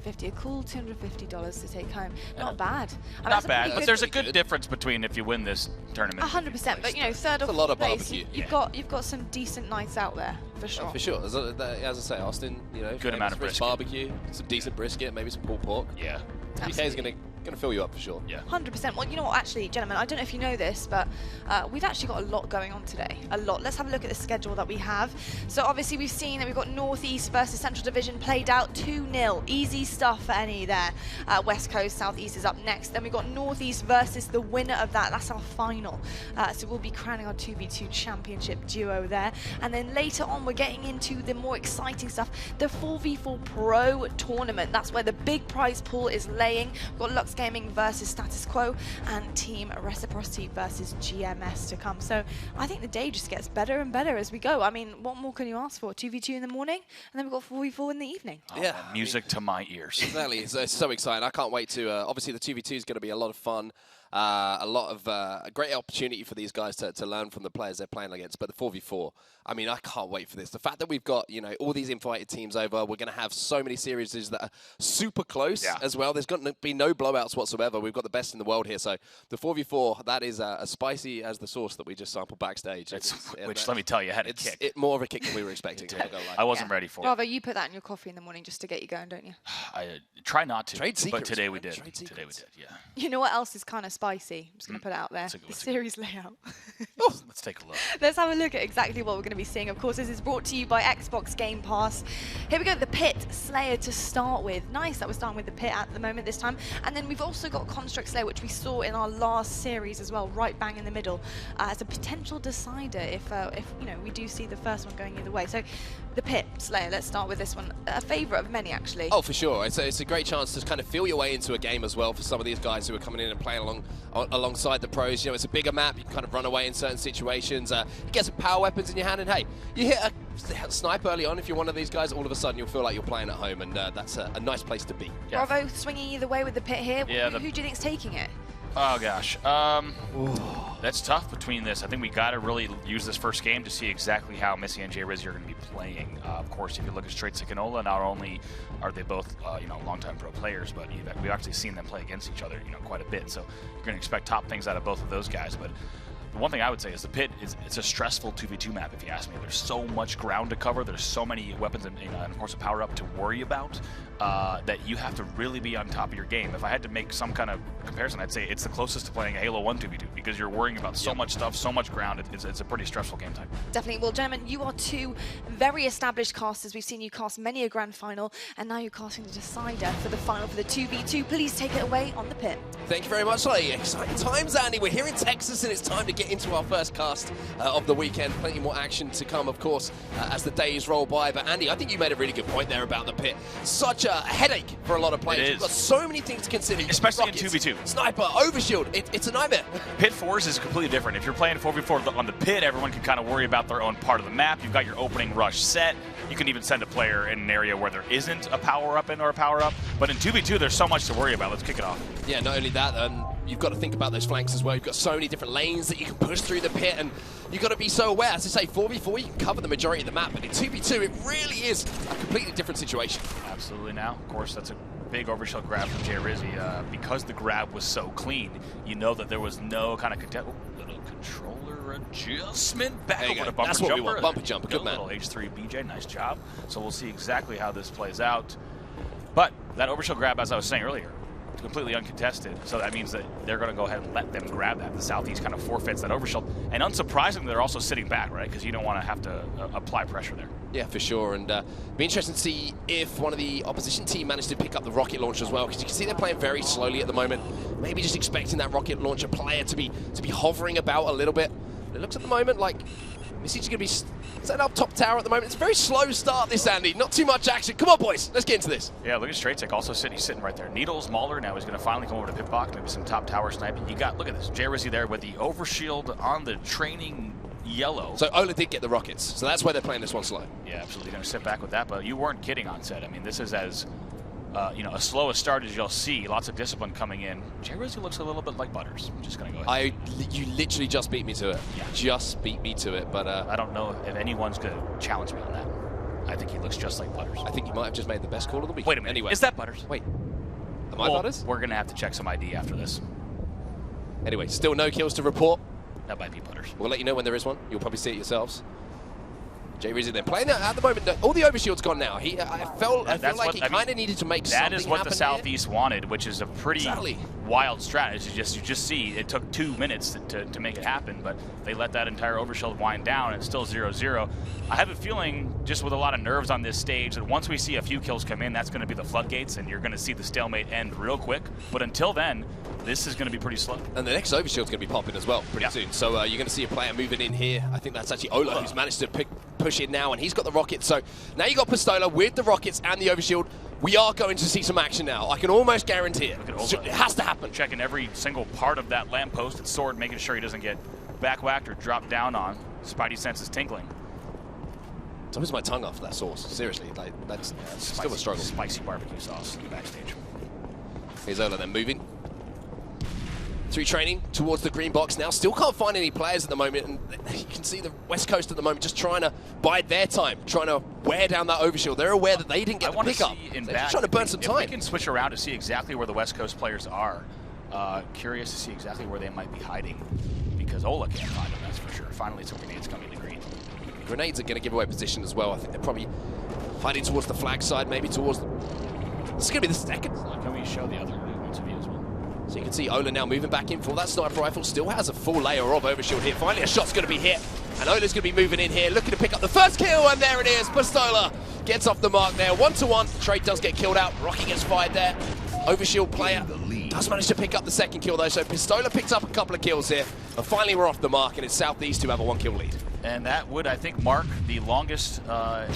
$250, a cool $250 to take home. Not bad. I mean, not bad, but there's a good good difference between if you win this tournament. 100%, but you know, third or a lot fourth of place, barbecue. you've got some decent nights out there for sure. For sure. As I say, Austin, you know, Good amount of brisket. barbecue, some decent brisket, maybe some pulled pork. Yeah. PK is going to fill you up for sure. Yeah. 100%. Well, you know what, actually, gentlemen, I don't know if you know this, but we've actually got a lot going on today. A lot. Let's have a look at the schedule that we have. So obviously we've seen that we've got Northeast versus Central Division played out 2-0. Easy stuff for any there. West Coast, Southeast is up next. Then we've got Northeast versus the winner of that. That's our final. So we'll be crowning our 2v2 championship duo there. And then later on, we're getting into the more exciting stuff, the 4v4 Pro tournament. That's where the big prize pool is laying. We've got TOX Gaming versus Status Quo and Team Reciprocity versus GMS to come. So I think the day just gets better and better as we go. I mean, what more can you ask for? 2v2 in the morning, and then we've got 4v4 in the evening. Oh, yeah. Music to my ears. Exactly. It's so exciting. I can't wait to, obviously the 2v2 is going to be a lot of fun. A lot of a great opportunity for these guys to learn from the players they're playing against. But the 4v4, I mean, I can't wait for this. The fact that we've got, you know, all these invited teams over, we're going to have so many series that are super close as well. There's going to be no blowouts whatsoever. We've got the best in the world here. So the 4v4, that is as spicy as the sauce that we just sampled backstage. Which, let me tell you, had a kick. It's more of a kick than we were expecting. I wasn't ready for it. Bravo, you put that in your coffee in the morning just to get you going, don't you? I try not to, Trade secrets, but today we man. did. Trade Today we secrets. did, yeah. You know what else is kind of spicy? I'm just going to put it out there. The series layout. Let's take a look. Let's have a look at exactly what we're going to be seeing. Of course, this is brought to you by Xbox Game Pass. Here we go, the Pit Slayer to start with. Nice that we're starting with the Pit at the moment this time. And then we've also got Construct Slayer, which we saw in our last series as well, right bang in the middle, as a potential decider if you know, we do see the first one going either way. So the Pit Slayer, let's start with this one. A favourite of many, actually. Oh, for sure. It's a great chance to kind of feel your way into a game as well for some of these guys who are coming in and playing alongside the pros. You know, it's a bigger map. You can kind of run away in certain situations. You get some power weapons in your hand, and hey, you hit a snipe early on. If you're one of these guys, all of a sudden you'll feel like you're playing at home, and that's a nice place to be. Yeah. Bravo swinging either way with the Pit here. Yeah, who do you think's taking it? Oh gosh, that's tough between this. I think we got to really use this first game to see exactly how Missy and Jay Rizzy are going to be playing. Of course, if you look at Straight Sikanola, not only are they both you know, longtime pro players, but we've actually seen them play against each other, you know, quite a bit. So you're going to expect top things out of both of those guys. But the one thing I would say is the Pit it's a stressful 2v2 map, if you ask me. There's so much ground to cover. There's so many weapons and of course a power up to worry about that you have to really be on top of your game. If I had to make some kind of comparison, I'd say it's the closest to playing a Halo 1 2v2 because you're worrying about so much stuff, so much ground. It's a pretty stressful game type. Definitely. Well, gentlemen, you are two very established casters. We've seen you cast many a grand final, and now you're casting the decider for the final for the 2v2. Please take it away on the Pit. Thank you very much, Lee. Exciting times, Andy. We're here in Texas, and it's time to get into our first cast of the weekend. Plenty more action to come, of course, as the days roll by. But Andy, I think you made a really good point there about the Pit. Such a headache for a lot of players. You've got so many things to consider. Especially rockets, in 2v2. Sniper, overshield. It's a nightmare. Pit 4s is completely different. If you're playing 4v4 on the Pit, everyone can kind of worry about their own part of the map. You've got your opening rush set. You can even send a player in an area where there isn't a power-up or a power-up. But in 2v2, there's so much to worry about. Let's kick it off. Yeah, not only that, you've got to think about those flanks as well. You've got so many different lanes that you can push through the Pit, and you've got to be so aware. As I say, 4v4, you can cover the majority of the map, but in 2v2, it really is a completely different situation. Absolutely now. Of course, that's a big overshield grab from Jay Rizzy. Because the grab was so clean, you know that there was no kind of little controller adjustment. Back over to bumper That's what jumper. we want, bumper jumper. Good man. Little H3 BJ, nice job. So we'll see exactly how this plays out. But that overshield grab, as I was saying earlier, completely uncontested, so that means that they're going to go ahead and let them grab that. The Southeast kind of forfeits that overshield, and unsurprisingly, they're also sitting back, right? Because you don't want to have to apply pressure there. Yeah, for sure, and be interesting to see if one of the opposition team managed to pick up the rocket launcher as well, because you can see they're playing very slowly at the moment. Maybe just expecting that rocket launcher player to be hovering about a little bit. But it looks at the moment like Missy's going to be setting up top tower at the moment. It's a very slow start, this, Andy. Not too much action. Come on, boys. Let's get into this. Yeah, look at Straight Tech also sitting right there. Needles, Mauler, now he's going to finally come over to pit box, maybe some top tower sniping. You got, look at this, Jay Rizzy there with the overshield on the training yellow. So Ola did get the rockets, so that's why they're playing this one slow. Yeah, absolutely going to sit back with that, but you weren't kidding on set. I mean, this is as you know, as slow a start as you'll see. Lots of discipline coming in. Jay Rizzy looks a little bit like Butters. I'm just going to go ahead. You literally just beat me to it. Yeah. Just beat me to it, but I don't know if anyone's going to challenge me on that. I think he looks just like Butters. I think you might have just made the best call of the week. Wait a minute. Anyway. Is that Butters? Wait. Am I Butters? We're going to have to check some ID after this. Anyway, still no kills to report. That might be Butters. We'll let you know when there is one. You'll probably see it yourselves. Jay Rizzy then playing at the moment. All the overshield's gone now. I feel like he kind of needed to make something happen. That is what the Southeast wanted, which is a pretty wild strategy. You just see it took 2 minutes to make it happen, but they let that entire overshield wind down. And it's still 0-0. I have a feeling, just with a lot of nerves on this stage, that once we see a few kills come in, that's going to be the floodgates, and you're going to see the stalemate end real quick. But until then, this is going to be pretty slow. And the next overshield's going to be popping as well pretty soon. So you're going to see a player moving in here. I think that's actually Ola who's managed to push in now, and he's got the rockets. So now you got Pistola with the rockets and the overshield. We are going to see some action now. I can almost guarantee it. It has to happen. Checking every single part of that lamppost, its sword, making sure he doesn't get back-whacked or dropped down on. Spidey sense is tinkling. It's almost my tongue off that sauce. Seriously, like that's still a struggle. Spicy barbecue sauce in the backstage. Here's Ola then moving. Through training towards the green box now. Still can't find any players at the moment, and you can see the West Coast at the moment just trying to bide their time, trying to wear down that overshield. They're aware that they didn't get the pickup. They're just trying to burn some time. If we can switch around to see exactly where the West Coast players are, curious to see exactly where they might be hiding, because Ola can't find them, that's for sure. Finally, some grenades coming to green. Grenades are going to give away position as well. I think they're probably hiding towards the flag side, maybe towards the... This is going to be the second. Can we show the other movements of you as well? So you can see Ola now moving back in for that sniper rifle. Still has a full layer of overshield here. Finally, a shot's going to be hit. And Ola's going to be moving in here, looking to pick up the first kill. And there it is. Pistola gets off the mark there. 1-1. Trade does get killed out. Rocky gets fired there. Overshield player does manage to pick up the second kill, though. So Pistola picks up a couple of kills here. And finally, we're off the mark. And it's Southeast who have a 1-kill lead. And that would, I think, mark the longest time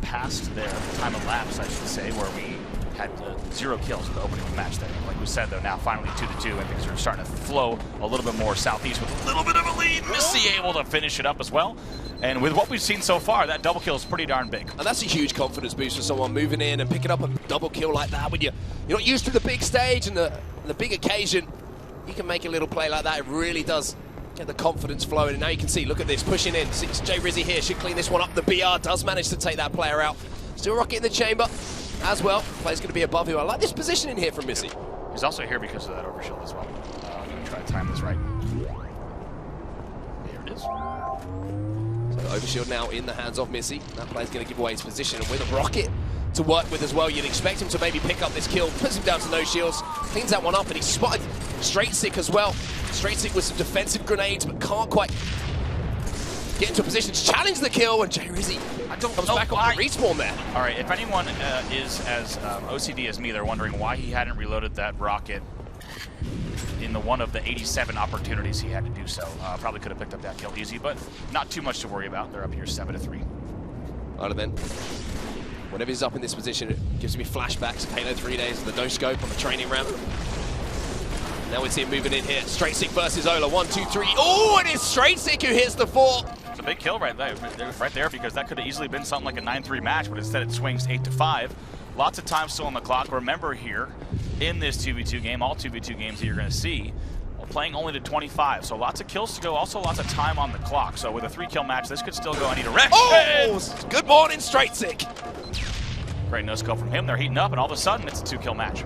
passed there, time elapsed, I should say, where we had 0 kills in the opening of the match there. Like we said, though, now finally 2-2, and things are starting to flow a little bit more Southeast with a little bit of a lead. Missy able to finish it up as well. And with what we've seen so far, that double kill is pretty darn big. And that's a huge confidence boost for someone moving in and picking up a double kill like that. When you're not used to the big stage and the big occasion, you can make a little play like that. It really does get the confidence flowing. And now you can see, look at this, pushing in. Jay Rizzy here should clean this one up. The BR does manage to take that player out. Still rocket in the chamber as well. Player's going to be above him. I like this positioning here from Missy. He's also here because of that overshield as well. I'm going to try to time this right. There it is. So overshield now in the hands of Missy. That player's going to give away his position, and with a rocket to work with as well, you'd expect him to maybe pick up this kill. Puts him down to no shields, cleans that one up, and he's spotted Straight Sick as well. Straight Sick with some defensive grenades, but can't quite get into a position to challenge the kill, and Jay Rizzy comes back on the respawn there. All right, if anyone is as OCD as me, they're wondering why he hadn't reloaded that rocket in one of the 87 opportunities he had to do so. Probably could have picked up that kill easy, but not too much to worry about. They're up here 7-3. Right then, whenever he's up in this position, it gives me flashbacks of Halo 3 days of the no-scope on the training ramp. Now we see him moving in here. Straight Sick versus Ola. 1, 2, 3. Oh, it is Straight Sick who hits the 4. It's a big kill right there, because that could have easily been something like a 9-3 match, but instead it swings 8-5. Lots of time still on the clock. Remember here, in this 2v2 game, all 2v2 games that you're going to see, playing only to 25, so lots of kills to go, also lots of time on the clock. So with a 3-kill match, this could still go any direction. Oh, good morning, Straight Sick. Great no-scope from him. They're heating up, and all of a sudden, it's a 2-kill match.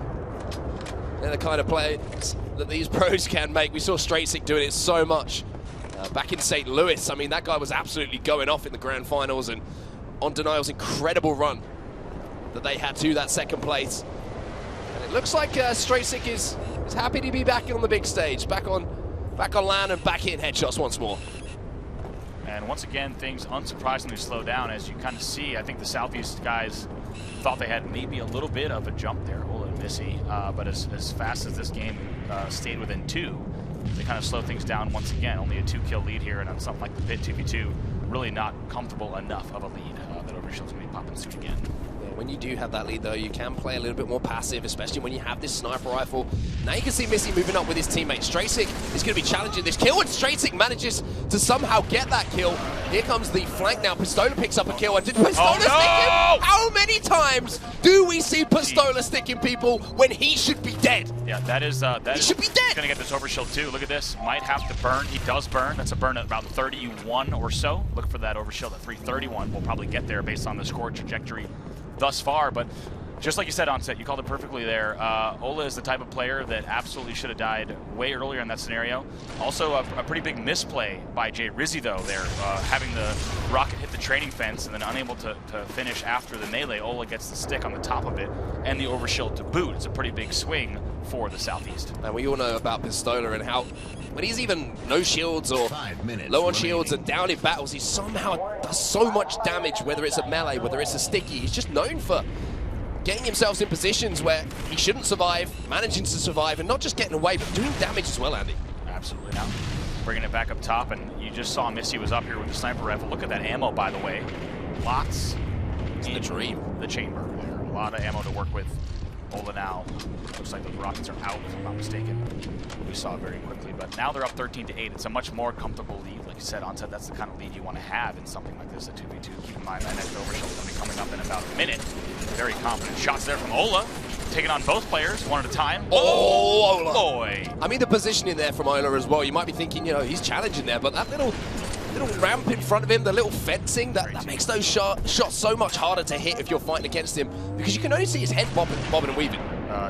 They're the kind of plays that these pros can make. We saw Straight Sick doing it so much back in St. Louis. I mean, that guy was absolutely going off in the grand finals, and on Denial's incredible run that they had to that second place. And it looks like Straight Sick is happy to be back on the big stage, back on land and back hitting headshots once more. And once again, things unsurprisingly slow down. As you kind of see, I think the Southeast guys thought they had maybe a little bit of a jump there, Ola and Missy, but as fast as this game stayed within 2, they kind of slow things down once again. Only a 2-kill lead here, and on something like the Pit 2v2, really not comfortable enough of a lead. That overshield's going to be popping soon again. Yeah, When you do have that lead, though, you can play a little bit more passive, especially when you have this sniper rifle. Now you can see Missy moving up with his teammate. Straysic is going to be challenging this kill, and Straysic manages to somehow get that kill. Here comes the flank now. Pistola picks up a kill, and did Pistola stick him? How many times do we see Pistola sticking people when he should be dead? Yeah, he should be dead. Gonna get this overshield too. Look at this. Might have to burn. He does burn. That's a burn at about 31 or so. Look for that overshield at 331. We'll probably get there based on the score trajectory thus far. But just like you said, Onset, you called it perfectly there. Ola is the type of player that absolutely should have died way earlier in that scenario. Also, a pretty big misplay by Jay Rizzy, though, there. Having the rocket hit the training fence and then unable to finish after the melee. Ola gets the stick on the top of it and the overshield to boot. It's a pretty big swing for the Southeast. And we all know about Pistola and how, when he's even no shields or low on shields and down in battles, he somehow does so much damage, whether it's a melee, whether it's a sticky. He's just known for getting himself in positions where he shouldn't survive, managing to survive, and not just getting away, but doing damage as well, Andy. Absolutely. Now, bringing it back up top, and you just saw Missy was up here with the sniper rifle. Look at that ammo, by the way. Lots in the dream. The chamber there. A lot of ammo to work with. Ola now. Looks like those rockets are out, if I'm not mistaken. We saw it very quickly, but now they're up 13-8. It's a much more comfortable lead. Like you said, Onset, that's the kind of lead you want to have in something like this, a 2v2. Keep in mind that next overshield is going to be coming up in about a minute. Very confident shots there from Ola, taking on both players one at a time. Oh, Ola! Boy! I mean, the positioning there from Ola as well. You might be thinking, you know, he's challenging there, but that little ramp in front of him, the little fencing, that makes those shots so much harder to hit if you're fighting against him, because you can only see his head bobbing and weaving.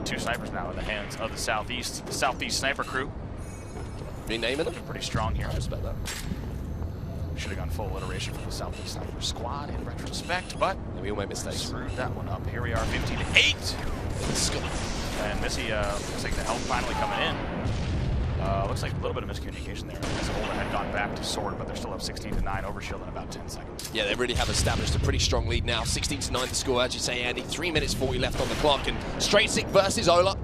Two snipers now in the hands of the Southeast sniper crew. Renaming them? Pretty strong here. I respect that. Should have gone full alliteration for the Southeast sniper squad in retrospect, but we all make mistakes. Screwed that one up. Here we are, 15-8. And Missy looks like the help finally coming in. Looks like a little bit of miscommunication there. I guess Ola had gone back to sword, but they're still up 16-9, overshield in about 10 seconds. Yeah, they really have established a pretty strong lead now. 16-9 the score, as you say, Andy. 3 minutes 40 left on the clock, and Straysic versus Ola.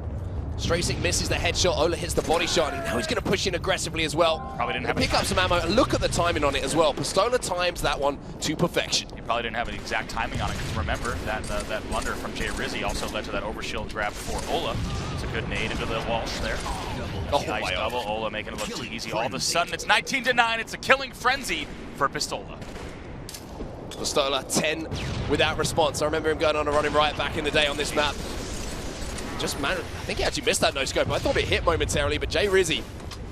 Straysic misses the headshot, Ola hits the body shot, and now he's going to push in aggressively as well. Probably didn't have pick up some ammo, and look at the timing on it as well. Pistola times that one to perfection. He probably didn't have an exact timing on it, because remember, that blunder from Jay Rizzy also led to that overshield grab for Ola. It's a good nade into the Walsh there. Nice double, Ola making it look too easy. All of a sudden, it's 19-9. It's a killing frenzy for Pistola. Pistola 10 without response. I remember him going on a running right back in the day on this map. Just man, I think he actually missed that no-scope. I thought it hit momentarily, but Jay Rizzy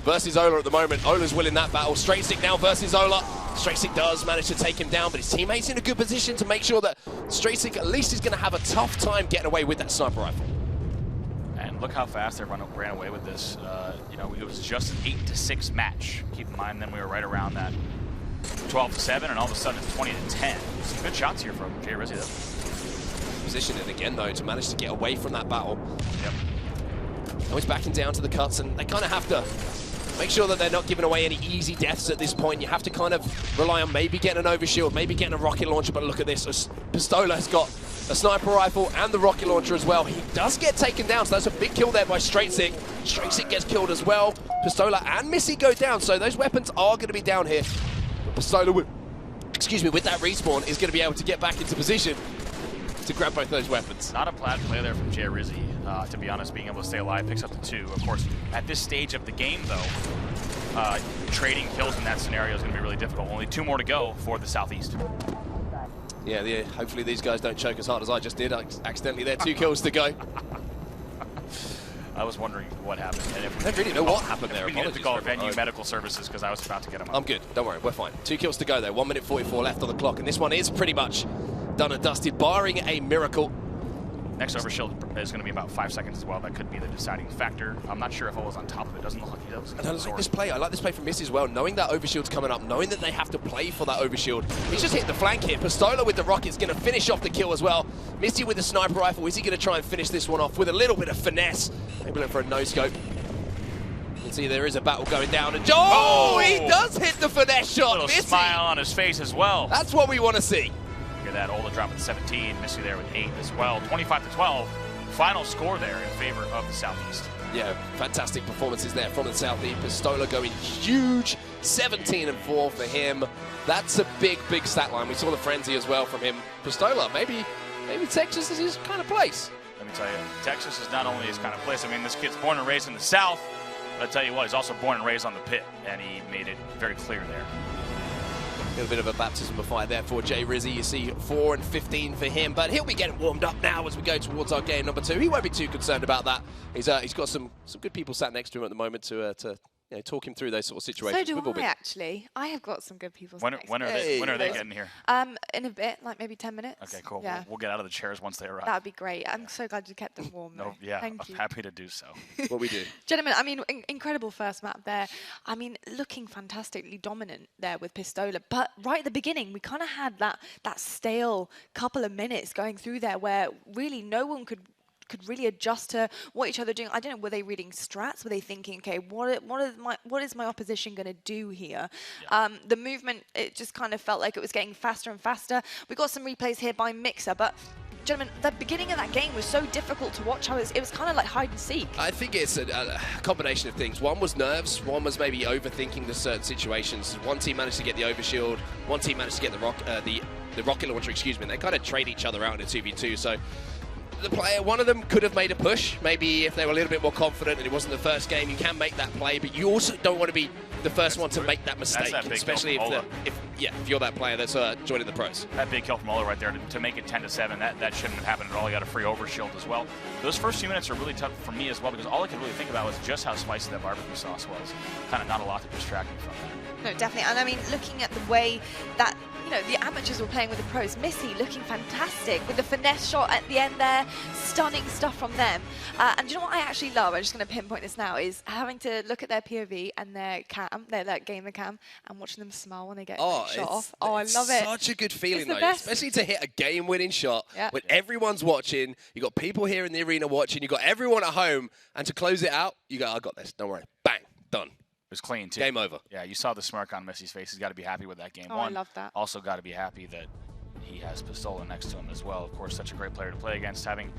versus Ola at the moment. Ola's winning that battle. Straysic now versus Ola. Straysic does manage to take him down, but his teammate's in a good position to make sure that Straysic at least is going to have a tough time getting away with that sniper rifle. And look how fast they ran away with this. You know, it was just an 8-6 match. Keep in mind, then we were right around that 12-7, and all of a sudden it's 20-10. Some good shots here from Jay Rizzy, though. Positioning again, though, to manage to get away from that battle. Yep. Now he's backing down to the cuts, and they kind of have to make sure that they're not giving away any easy deaths at this point. You have to kind of rely on maybe getting an overshield, maybe getting a rocket launcher, but look at this. Pistola has got a sniper rifle and the rocket launcher as well. He does get taken down, so that's a big kill there by Straysic. Straysic gets killed as well. Pistola and Missy go down, so those weapons are going to be down here. But Pistola, with that respawn, is going to be able to get back into position to grab both those weapons. Not a bad play there from Jay Rizzy, to be honest, being able to stay alive, picks up the 2. Of course, at this stage of the game, though, trading kills in that scenario is going to be really difficult. Only 2 more to go for the Southeast. Yeah, hopefully these guys don't choke as hard as I just did. Accidentally there, 2 kills to go. I was wondering what happened. And if I don't really know what happened there. We needed to call venue medical services because I was about to get him up. I'm good, don't worry, we're fine. 2 kills to go though, 1 minute 44 left on the clock, and this one is pretty much done and dusted, barring a miracle. Next overshield is going to be about 5 seconds as well. That could be the deciding factor. I'm not sure if Ola's on top of it. Doesn't look like he does. And I like this play. I like this play from Missy as well. Knowing that overshield's coming up, knowing that they have to play for that overshield. He's just hit the flank here. Pistola with the rocket's going to finish off the kill as well. Missy with the sniper rifle. Is he going to try and finish this one off with a little bit of finesse? Maybe look for a no-scope. You can see there is a battle going down. And he does hit the finesse shot. A little Missy. smile on his face as well. That's what we want to see. Look at that. Ola dropping 17. Missy there with 8 as well. 25-12. Final score there in favor of the Southeast. Yeah, fantastic performances there from the Southeast. Pistola going huge, 17-4 for him. That's a big, big stat line. We saw the frenzy as well from him. Pistola, maybe maybe Texas is his kind of place. Let me tell you, Texas is not only his kind of place. I mean, this kid's born and raised in the South, but I tell you what, he's also born and raised on the pit, and he made it very clear there. A little bit of a baptism of fire there for Jay Rizzy. You see 4 and 15 for him, but he'll be getting warmed up now as we go towards our game number 2. He won't be too concerned about that. He's got some good people sat next to him at the moment to you know, talk him through those sort of situations. So do I, actually. I have got some good people. When are they getting here? In a bit, like maybe 10 minutes. Okay, cool. Yeah. We'll get out of the chairs once they arrive. That would be great. I'm so glad you kept them warm. No, yeah, Thank you. I'm happy to do so. What we do. Gentlemen, I mean, incredible first map there. I mean, looking fantastically dominant there with Pistola. But right at the beginning, we kind of had that stale couple of minutes going through there where really no one could really adjust to what each other are doing. I don't know, were they reading strats? Were they thinking, okay, what is my opposition going to do here? Yeah. The movement, it just kind of felt like it was getting faster and faster. We got some replays here by Mixer, but gentlemen, the beginning of that game was so difficult to watch. It was kind of like hide and seek. I think it's a combination of things. One was nerves, one was maybe overthinking the certain situations. One team managed to get the overshield, one team managed to get the rocket launcher, excuse me, and they kind of trade each other out in a 2v2. So one of them could have made a push. Maybe if they were a little bit more confident and it wasn't the first game, you can make that play, but you also don't want to be the first one to make that mistake, especially if you're that player that's joining the pros. That big kill from Ola right there to make it 10-7, that shouldn't have happened at all. You got a free overshield as well. Those first few minutes are really tough for me as well, because all I could really think about was just how spicy that barbecue sauce was. Kind of not a lot to distract me from that. No, definitely. And I mean, looking at the way that, you know, the amateurs were playing with the pros, Missy looking fantastic with the finesse shot at the end there, stunning stuff from them. And you know what I actually love, I'm just going to pinpoint this now, is having to look at their POV and their cam, their gamer cam, and watching them smile when they get shot off. Oh, I love it. Such a good feeling, though, especially to hit a game-winning shot when everyone's watching. You got people here in the arena watching. You got everyone at home, and to close it out, you go, I got this. Don't worry. Bang, done. It was clean, too. Game over. Yeah, you saw the smirk on Messy's face. He's got to be happy with that game. Oh, I love that. Also got to be happy that he has Pistola next to him as well. Of course, such a great player to play against, having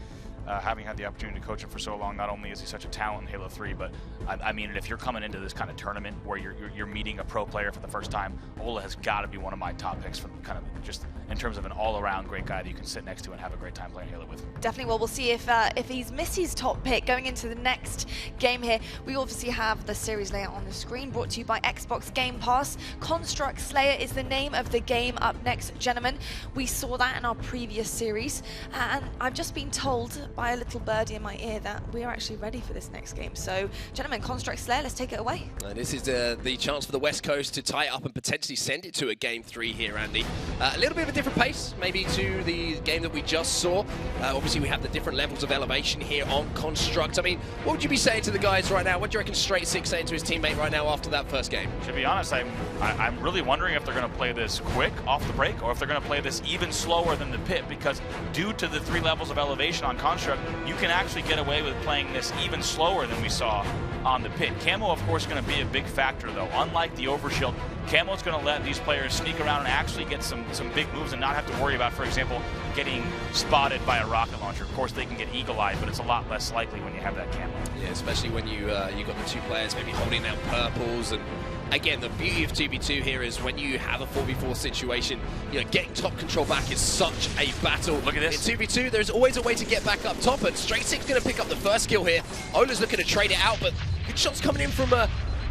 had the opportunity to coach him for so long. Not only is he such a talent in Halo 3, but I mean, if you're coming into this kind of tournament where you're meeting a pro player for the first time, Ola has got to be one of my top picks for kind of just in terms of an all-around great guy that you can sit next to and have a great time playing Halo with. Definitely. Well, we'll see if he's Missy's top pick going into the next game here. We obviously have the series layout on the screen, brought to you by Xbox Game Pass. Construct Slayer is the name of the game up next, gentlemen. We saw that in our previous series, and I've just been told by a little birdie in my ear that we are actually ready for this next game. So, gentlemen, Construct Slayer, let's take it away. This is the chance for the West Coast to tie it up and potentially send it to a Game 3 here, Andy. A little bit of a different pace, maybe, to the game that we just saw. Obviously, we have the different levels of elevation here on Construct. I mean, what would you be saying to the guys right now? What do you reckon Straight Six saying to his teammate right now after that first game? To be honest, I'm really wondering if they're going to play this quick off the break or if they're going to play this even slower than the pit, because due to the 3 levels of elevation on Construct, you can actually get away with playing this even slower than we saw on the pit. Camo, of course, going to be a big factor, though. Unlike the overshield, Camo's going to let these players sneak around and actually get some big moves and not have to worry about, for example, getting spotted by a rocket launcher. Of course, they can get eagle-eyed, but it's a lot less likely when you have that Camo. Yeah, especially when you got the 2 players maybe holding out purples. And again, the beauty of 2v2 here is when you have a 4v4 situation, you know, getting top control back is such a battle. Look at this. In 2v2, there's always a way to get back up top, and Straight Six going to pick up the first kill here. Ola's looking to trade it out, but good shots coming in from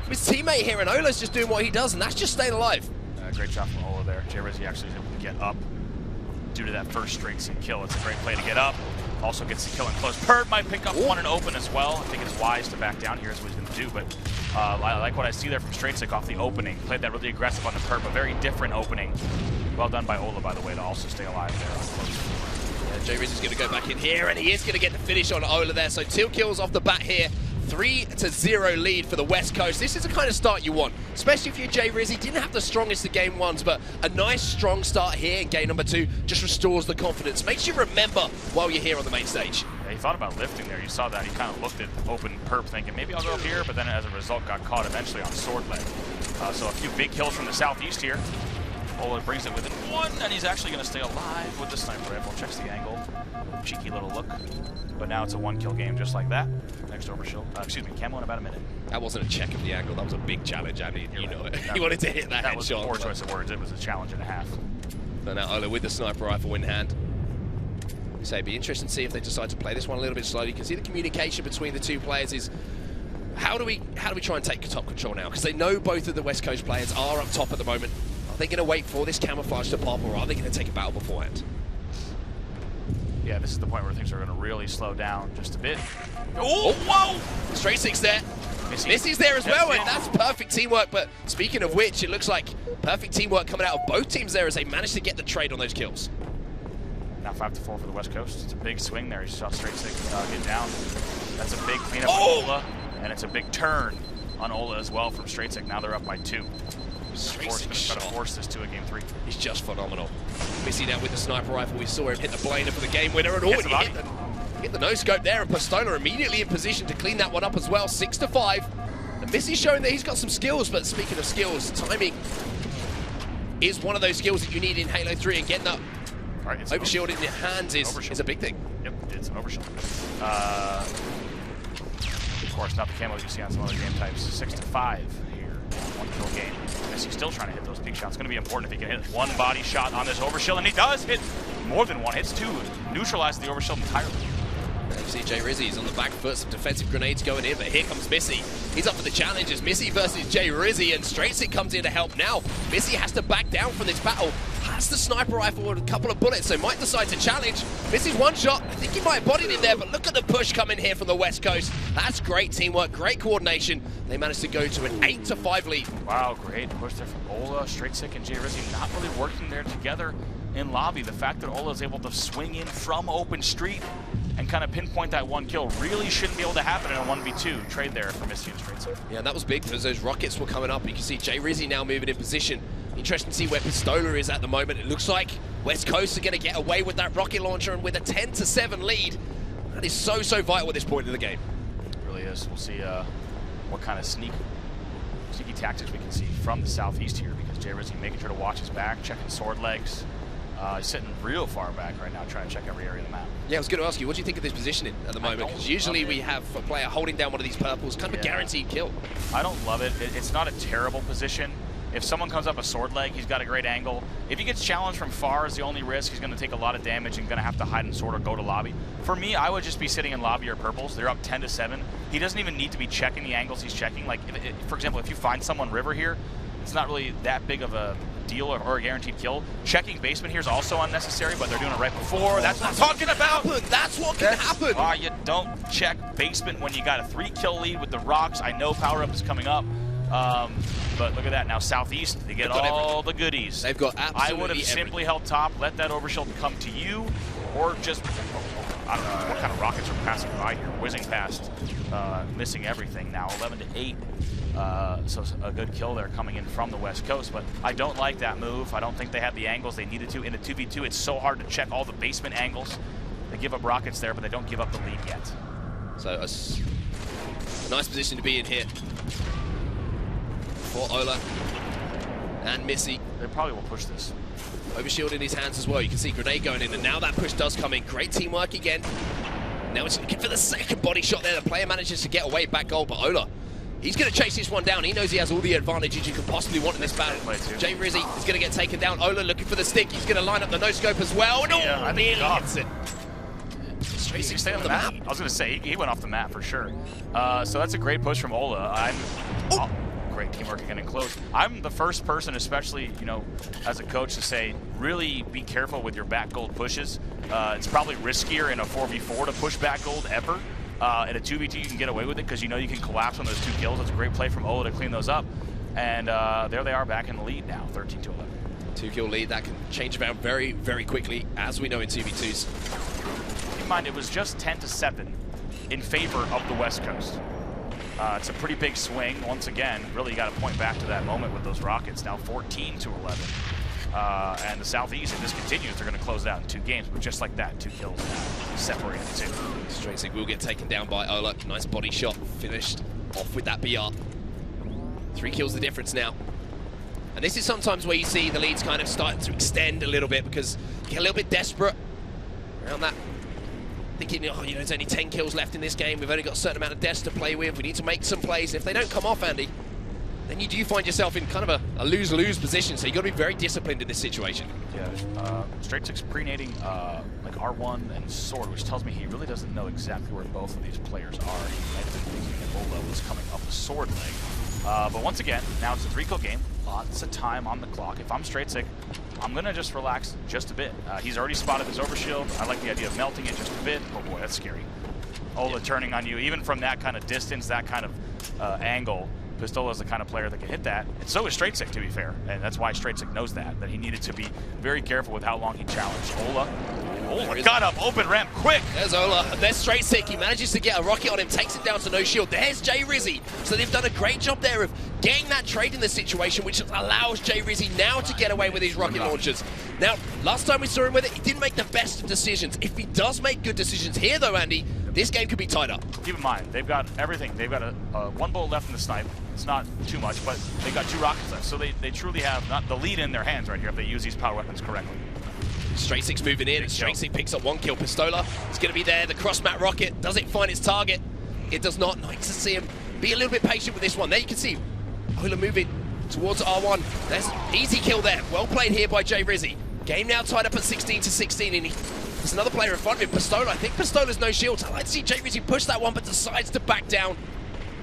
his teammate here, and Ola's just doing what he does, and that's just staying alive. Great shot from Ola there. Jay Rizzy actually is able to get up due to that first Straight Six kill. It's a great play to get up. Also gets the kill in close. Perp might pick up one and open as well. I think it's wise to back down here is what he's going to do, but I like what I see there from Straight Six off the opening. Played that really aggressive on the Perp, a very different opening. Well done by Ola, by the way, to also stay alive there. Jay Rizzy's going to go back in here, and he is going to get the finish on Ola there. So 2 kills off the bat here. 3-0 lead for the West Coast. This is the kind of start you want, especially if you're Jay Rizzy. Didn't have the strongest of game 1s, but a nice strong start here in game number 2 just restores the confidence. Makes you remember while you're here on the main stage. Yeah, he thought about lifting there. You saw that. He kind of looked at open Perp thinking, maybe I'll go up here, but then as a result got caught eventually on sword leg. So a few big kills from the southeast here. Ola brings it within 1, and he's actually going to stay alive with the sniper rifle. Checks the angle. Cheeky little look. But now it's a 1-kill game just like that. Next overshield. Excuse me, Camo in about a minute. That wasn't a check of the angle. That was a big challenge, Andy. You know it. He wanted to hit that headshot. That was a poor choice of words. It was a challenge and a half. So now Ola with the sniper rifle in hand. So it'd be interesting to see if they decide to play this one a little bit slowly. You can see the communication between the two players is, how do we try and take top control now? Because they know both of the West Coast players are up top at the moment. Are they going to wait for this camouflage to pop, or are they going to take a battle beforehand? Yeah, this is the point where things are going to really slow down just a bit. Oh, whoa! Straight6 there. Missy's there as well, and that's perfect teamwork. But speaking of which, it looks like perfect teamwork coming out of both teams there as they managed to get the trade on those kills. Now 5-4 for the West Coast. It's a big swing there. You saw Straight6 get down. That's a big cleanup for Ola, and it's a big turn on Ola as well from Straight6. Now they're up by 2. Straight6 try to force this to a game 3. He's just phenomenal. Missy now with the sniper rifle. We saw him hit the blader for the game winner, and already hit the no-scope there, and Pistola immediately in position to clean that one up as well. 6-5. And Missy's showing that he's got some skills, but speaking of skills, timing is one of those skills that you need in Halo 3, and getting that overshield in your hands is a big thing. Yep, it's an overshield. Of course, not the camo you see on some other game types. 6-5 here, 1 kill game. Missy's still trying to hit those big shots. It's going to be important if he can hit 1 body shot on this overshield, and he does hit more than 1. Hits 2, neutralize the overshield entirely. You see Jay Rizzy's on the back foot, some defensive grenades going in, but here comes Missy. He's up for the challenge. It's Missy versus Jay Rizzy, and Straight6 comes in to help now. Missy has to back down from this battle. Has the sniper rifle with a couple of bullets, so might decide to challenge. Missy's 1 shot. I think he might have bodied it there, but look at the push coming here from the West Coast. That's great teamwork, great coordination. They managed to go to an 8-5 lead. Wow, great push there from Ola. Straight6 and Jay Rizzy not really working there together in lobby. The fact that Ola is able to swing in from open street and kind of pinpoint that 1 kill really shouldn't be able to happen in a 1v2 trade there for Missy and Straight6. Yeah, that was big because those rockets were coming up. You can see Jay Rizzy now moving in position. Interesting to see where Pistola is at the moment. It looks like West Coast are going to get away with that rocket launcher, and with a 10-7 lead, that is so vital at this point in the game. It really is. We'll see what kind of sneaky tactics we can see from the southeast here, because Jay Rizzy making sure to watch his back, checking sword legs. He's sitting real far back right now, trying to check every area of the map. Yeah, I was going to ask you, what do you think of this positioning at the moment? Because usually we have a player holding down one of these purples, kind of a guaranteed kill. I don't love it. It's not a terrible position. If someone comes up a sword leg, he's got a great angle. If he gets challenged from far, is the only risk. He's going to take a lot of damage and going to have to hide in sword or go to lobby. For me, I would just be sitting in lobby or purples. They're up 10-7. He doesn't even need to be checking the angles he's checking. Like, for example, if you find someone river here, it's not really that big of a deal or a guaranteed kill. Checking basement here is also unnecessary, but they're doing it right before. That's what I'm talking about. That's what can happen. You don't check basement when you got a 3-kill lead with the rocks. I know power up is coming up. But look at that. Now Southeast, they get all the goodies. They've got absolutely I would have simply held top, let that overshield come to you, or just, I don't know what kind of rockets are passing by here. Whizzing past, missing everything now. 11-8. So a good kill there coming in from the West Coast, but I don't like that move. I don't think they had the angles they needed to. In a 2v2, it's so hard to check all the basement angles. They give up rockets there, but they don't give up the lead yet. So a nice position to be in here for Ola and Missy. They probably will push this. Overshield in his hands as well. You can see grenade going in, and now that push does come in. Great teamwork again. Now it's looking for the second body shot there. The player manages to get away back goal, but Ola, he's going to chase this one down. He knows he has all the advantages you could possibly want in this battle. Jay Rizzy is going to get taken down. Ola looking for the stick. He's going to line up the no-scope as well. No, yeah, I think he hits it. Straight6 stay on the map. I was going to say, he went off the map for sure. So that's a great push from Ola. Great teamwork again in close. I'm the first person, especially, you know, as a coach, to say, really be careful with your back gold pushes. It's probably riskier in a 4v4 to push back gold ever. In a 2v2, you can get away with it because you know you can collapse on those 2 kills. It's a great play from Ola to clean those up. And there they are back in the lead now, 13-11. 2-kill lead, that can change around very quickly, as we know in 2v2s. Keep in mind, it was just 10-7 in favor of the West Coast. It's a pretty big swing. Once again, really you got to point back to that moment with those rockets. Now 14-11. And the Southeast, if this continues, they're going to close it out in 2 games. But just like that, 2 kills now, separated the 2. Straight6 will get taken down by Ola. Nice body shot, finished off with that BR. 3 kills the difference now. And this is sometimes where you see the leads kind of starting to extend a little bit because you get a little bit desperate around that. Thinking, oh, you know, there's only 10 kills left in this game. We've only got a certain amount of deaths to play with. We need to make some plays. If they don't come off, Andy, then you do find yourself in kind of a lose-lose position, so you got to be very disciplined in this situation. Yeah, Straight Six pre-nating like R1 and Sword, which tells me he really doesn't know exactly where both of these players are. He might have been thinking that Ola was coming up the Sword leg. But once again, now it's a 3-kill game, lots of time on the clock. If I'm Straight Six, I'm going to just relax just a bit. He's already spotted his overshield. I like the idea of melting it just a bit. Oh boy, that's scary. Ola turning on you, even from that kind of distance, that kind of angle. Pistola is the kind of player that can hit that, and so is Straight Six, to be fair, and that's why Straight Six knows that he needed to be very careful with how long he challenged. Ola got up, open ramp, quick! There's Ola, there's Straight Six, he manages to get a rocket on him, takes it down to no shield. There's Jay Rizzy, so they've done a great job there of getting that trade in the situation, which allows Jay Rizzy now to get away with his rocket launchers. Now, last time we saw him with it, he didn't make the best of decisions. If he does make good decisions here, though, Andy, this game could be tied up. Keep in mind, they've got everything. They've got a one bullet left in the snipe. It's not too much, but they've got 2 rockets left. So they truly have not the lead in their hands right here if they use these power weapons correctly. Straight Six moving in. Straight Six picks up 1 kill. Pistola is going to be there. The cross-mat rocket. Does it find its target? It does not. Nice to see him be a little bit patient with this one. There you can see Ola moving towards R1. There's an easy kill there. Well played here by Jay Rizzy. Game now tied up at 16-16, and there's another player in front of him, Pistola. I think Pistola's no shields. I like to see Jay Rizzy push that one, but decides to back down.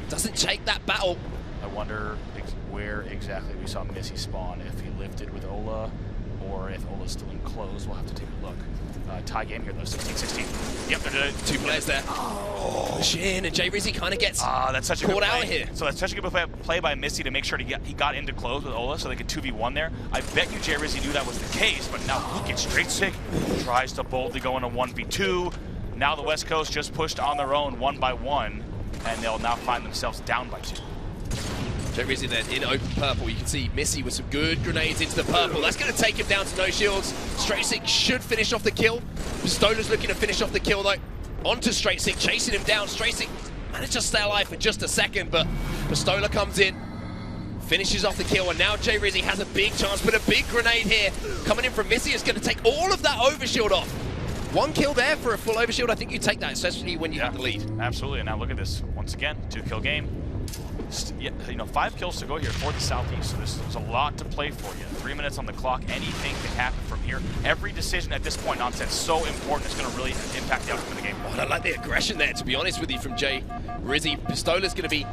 Doesn't take that battle. I wonder where exactly we saw Missy spawn, if he lifted with Ola, or if Ola's still enclosed. We'll have to take a look. Tie game here, though, 16-16. Yep, they're 2 players there. Push in, and Jay Rizzy kind of gets that's such a caught good out play. here. So that's such a good play by Missy to make sure he got into close with Ola so they could 2v1 there. I bet you Jay Rizzy knew that was the case, but now look at Straight Six. Tries to boldly go into 1v2. Now the West Coast just pushed on their own 1 by 1, and they'll now find themselves down by 2. Jay Rizzy then in open purple. You can see Missy with some good grenades into the purple. That's going to take him down to no shields. Straight Six should finish off the kill. Pistola's looking to finish off the kill though. Onto Straight Six, chasing him down. Straight Six managed to stay alive for just a second, but Pistola comes in, finishes off the kill, and now Jay Rizzy has a big chance, but a big grenade here coming in from Missy is going to take all of that overshield off. 1 kill there for a full overshield. I think you take that, especially when you have the lead. Absolutely, and now look at this. Once again, 2-kill game. Yeah, 5 kills to go here for the Southeast, so there's a lot to play for you. 3 minutes on the clock, anything can happen from here. Every decision at this point, Onset, so important. It's going to really impact the outcome of the game. Oh, I like the aggression there, to be honest with you, from Jay Rizzy. Pistola's going to be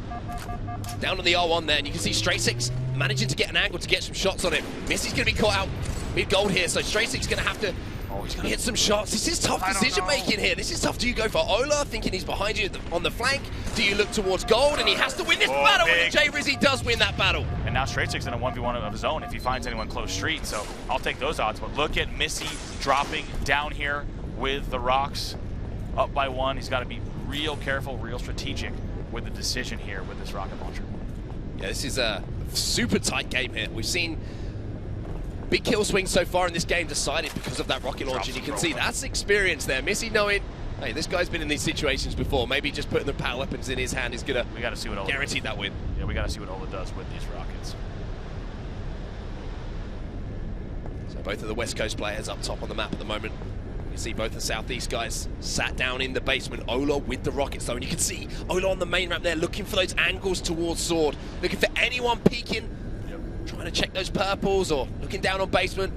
down on the R1 there, and you can see Straight Six managing to get an angle to get some shots on him. Missy's going to be caught out mid-gold here, so Straight Six is going to have to hit some shots. This is tough decision-making here. This is tough. Do you go for Ola, thinking he's behind you on the flank? Do you look towards gold, and he has to win this battle, and Jay Rizzy does win that battle. And now Straight Six in a 1v1 of his own if he finds anyone close street, so I'll take those odds. But look at Missy dropping down here with the rocks, up by 1. He's got to be real careful, real strategic with the decision here with this rocket launcher. Yeah, this is a super tight game here. We've seen big kill swings so far in this game decided because of that rocket launch, and you can see that's experience there. Missy knowing, hey, this guy's been in these situations before. Maybe just putting the power weapons in his hand is going to guarantee that win. Yeah, we got to see what Ola does with these rockets. So both of the West Coast players up top on the map at the moment. You see both the Southeast guys sat down in the basement. Ola with the rockets though, and you can see Ola on the main ramp there looking for those angles towards Sword, looking for anyone peeking. Trying to check those purples or looking down on basement.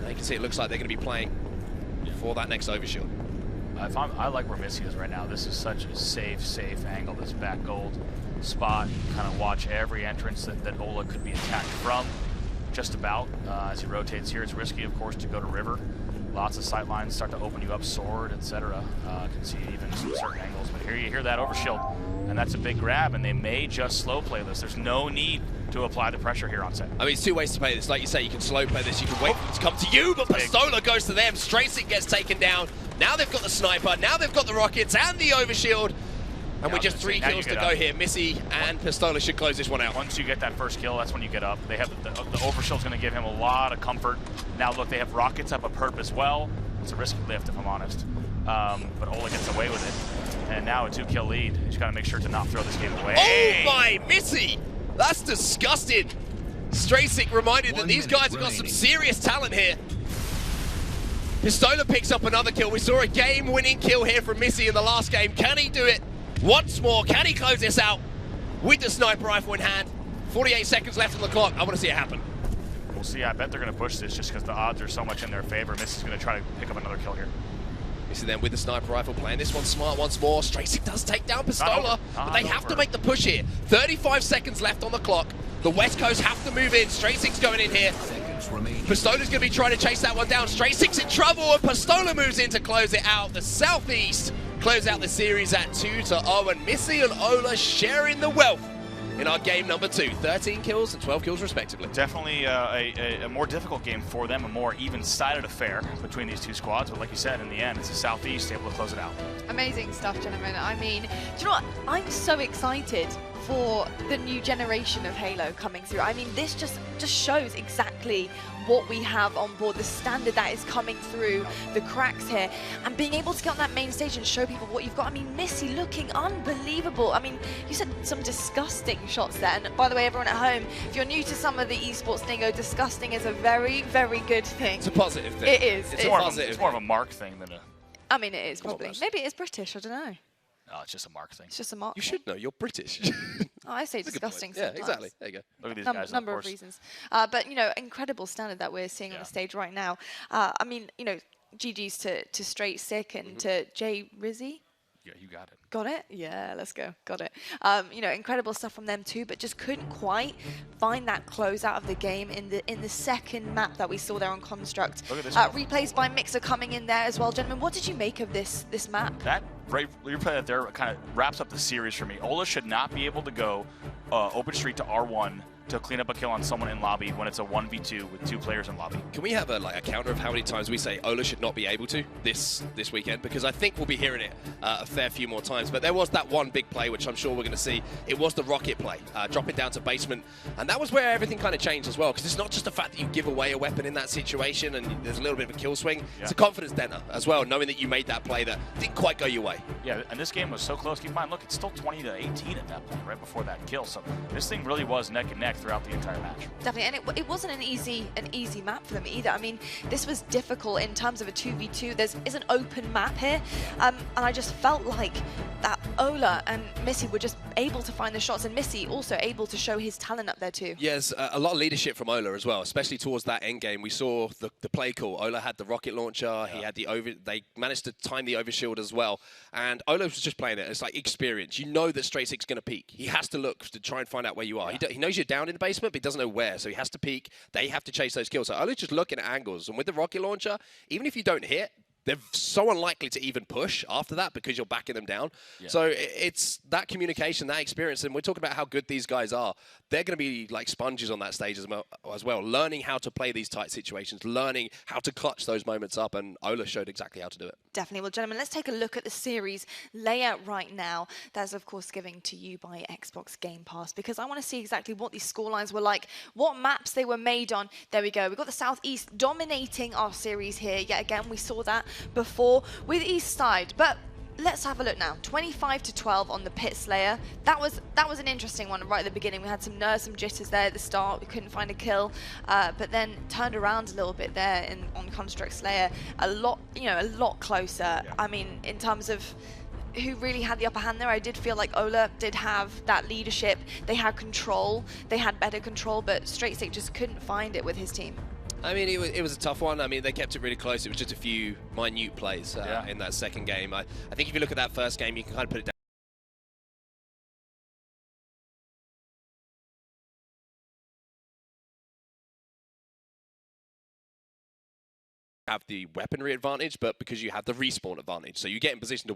Now you can see it looks like they're going to be playing for that next overshield. I like where Missy is right now. This is such a safe angle, this back gold spot. Kind of watch every entrance that Ola could be attacked from, just about. As he rotates here, it's risky, of course, to go to river. Lots of sight lines start to open you up, Sword, etc. Can see even some certain angles, but here you hear that overshield, and that's a big grab, and they may just slow play this. There's no need to apply the pressure here on set. I mean, it's 2 ways to play this. Like you say, you can slow play this, you can wait for it to come to you, but Pistola goes to them. Straight Six gets taken down. Now they've got the sniper, now they've got the rockets and the overshield. And we're just 3 kills to go here. Missy and Pistola should close this one out. Once you get that first kill, that's when you get up. They have the overshield's going to give him a lot of comfort. Now look, they have rockets up a perp as well. It's a risky lift, if I'm honest. But Ola gets away with it. And now a 2-kill lead. You just got to make sure to not throw this game away. Oh my, Missy! That's disgusting. Straight Six reminded that these guys have got some serious talent here. Pistola picks up another kill. We saw a game-winning kill here from Missy in the last game. Can he do it once more? Can he close this out? with the sniper rifle in hand. 48 seconds left on the clock. I want to see it happen. We'll see. I bet they're going to push this just because the odds are so much in their favor. Miss is going to try to pick up another kill here. Missy then with the sniper rifle, playing this one smart once more. Stracek does take down Pistola, but they have to make the push here. 35 seconds left on the clock. The West Coast have to move in. Stracek's going in here. Pistola's going to be trying to chase that one down. Stracek's in trouble, and Pistola moves in to close it out. The Southeast close out the series at 2-0, and Missy and Ola sharing the wealth in our game number 2. 13 kills and 12 kills respectively. Definitely a more difficult game for them, a more even-sided affair between these two squads. But like you said, in the end, it's the Southeast able to close it out. Amazing stuff, gentlemen. I mean, do you know what? I'm so excited for the new generation of Halo coming through. I mean, this just shows exactly what we have on board, the standard that is coming through, the cracks here, and being able to get on that main stage and show people what you've got. I mean, Missy looking unbelievable. I mean, you said some disgusting shots there. And by the way, everyone at home, if you're new to some of the esports lingo, disgusting is a very, very good thing. It's a positive thing. It is. It's more of a mark thing than a... I mean, it is probably. Maybe it is British, I don't know. No, it's just a mark thing. It's just a mark. You should know, you're British. Oh, I say disgusting Yeah, sometimes. exactly. There you go. Look at these guys, Number of reasons. But, you know, incredible standard that we're seeing on the stage right now. I mean, you know, GG's to Straight Sick and to Jay Rizzy. Yeah, you got it. Got it? Yeah, let's go. Got it. You know, incredible stuff from them too, but just couldn't quite find that close out of the game in the second map that we saw there on Construct. Look at this replays by Mixer coming in there as well. Gentlemen, what did you make of this map? That replay that there kind of wraps up the series for me. Ola should not be able to go open street to R1 to clean up a kill on someone in lobby when it's a 1v2 with 2 players in lobby. Can we have a counter of how many times we say Ola should not be able to this weekend? Because I think we'll be hearing it a fair few more times. But there was that one big play, which I'm sure we're going to see. It was the rocket play, dropping down to basement. And that was where everything kind of changed as well. Because it's not just the fact that you give away a weapon in that situation and there's a little bit of a kill swing. Yeah. It's a confidence denter as well, knowing that you made that play that didn't quite go your way. Yeah, and this game was so close. Keep in mind, look, it's still 20-18 at that point, right before that kill. So this thing really was neck and neck throughout the entire match. Definitely, and it wasn't an easy map for them either. I mean, this was difficult in terms of a 2v2. There's an open map here, and I just felt like that Ola and Missy were just able to find the shots, and Missy also able to show his talent up there too. Yes, a lot of leadership from Ola as well, especially towards that end game. We saw the play call. Ola had the rocket launcher. He had they managed to time the overshield as well, and Ola was just playing it. It's like experience. You know that Straight Sick's going to peek. He has to look to try and find out where you are. Yeah. He knows you're down in the basement, but he doesn't know where, so he has to peek. They have to chase those kills. So Ola's just looking at angles, and with the rocket launcher, even if you don't hit, they're so unlikely to even push after that because you're backing them down. Yeah. So it's that communication, that experience, and we're talking about how good these guys are. They're going to be like sponges on that stage as well, learning how to play these tight situations, learning how to clutch those moments up, and Ola showed exactly how to do it. Definitely. Well, gentlemen, let's take a look at the series layout right now. That's, of course, given to you by Xbox Game Pass, because I want to see exactly what these scorelines were like, what maps they were made on. There we go. We've got the Southeast dominating our series here. Yet again, we saw that before with East Side, but let's have a look now. 25-12 on the Pit Slayer. That was an interesting one right at the beginning. We had some jitters there at the start. We couldn't find a kill, but then turned around a little bit there on Construct Slayer. A lot closer. Yeah. I mean, in terms of who really had the upper hand there, I did feel like Ola did have that leadership. They had control. They had better control, but Straight Sick just couldn't find it with his team. I mean, it was a tough one. I mean, they kept it really close. It was just a few minute plays in that second game. I think if you look at that first game, you can kind of put it down. Have the weaponry advantage, but because you have the respawn advantage. So you get in position to